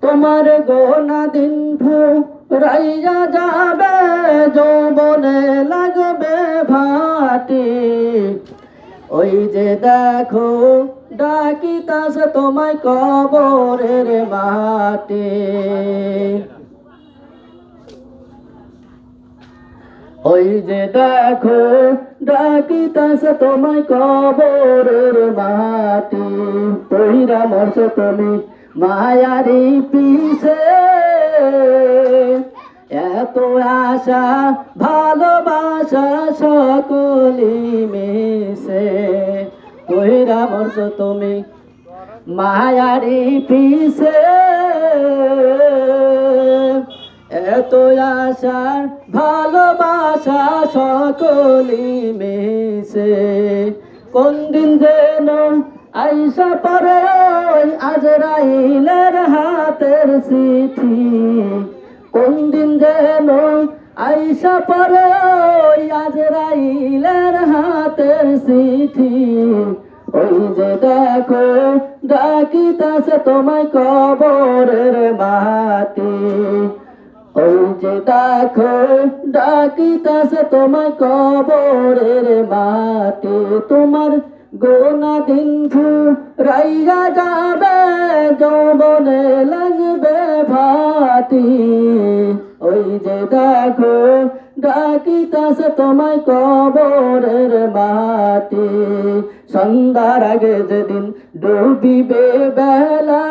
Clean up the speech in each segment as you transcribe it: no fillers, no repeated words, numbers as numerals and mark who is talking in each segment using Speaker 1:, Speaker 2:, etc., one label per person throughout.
Speaker 1: তোমার গোনা দিন ফুরাইয়া যাবে, যৌবনে লাগবে ভাটি। ওই যে দেখো ডাকিতাছে তোমায় কবরের মাটি। ওই যে দেখো ডাকিতাছে তোমায় কবরের মাটি। পইরা মরছো তুমি মায়ারি পিছে, এত আশা ভালোবাসা সকলি মিশে। পইরা মরছো তুমি মায়ারি পিছে, এত আশার ভালোবাসা সকলি মিশে। কোন দিন যেন আইসা পরে আজরাইলের হাতের চিঠি। কোন দিন যেন আইসা পরে আজরাইলের হাতের চিঠি। ওই যে দেখো ডাকিতাছে তোমায় কবরের মাটি। ওই যে দেখো ডাকিতাছে তোমায় কবরের মাটি। তোমার গোনা দিন ফুরাইয়া যাবে, যৌবনে লাগবে ভাটি। ওই যে দেখো ডাকিতাছে তোমায় কবরের মাটি। সন্ধ্যার আগে যেদিন ডুবিবে বেলা,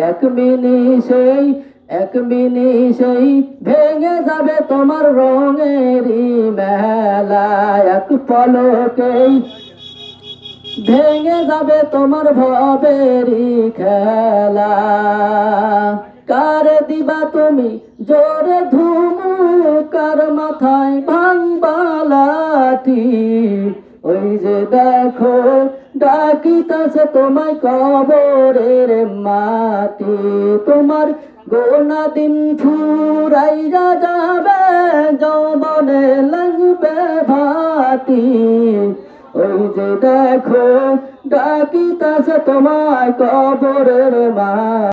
Speaker 1: এক মিনিটেই ভেঙে যাবে তোমার রঙেরই মেলা। এক পলকেই ভেঙে যাবে তোমার ভবেরই খেলা। কারে দিবা তুমি জোরে ধুমু, কার মাথায় ভাঙবা লাঠি। ওই যে দেখো ডাকিতাছে তোমায় কবরের মাটি। তোমার গোনা দিন ফুরাইয়া যাবে, যৌবনে লাগবে ভাটি। ওই যে দেখো ডাকিতাছে তোমায় কবরের মাটি।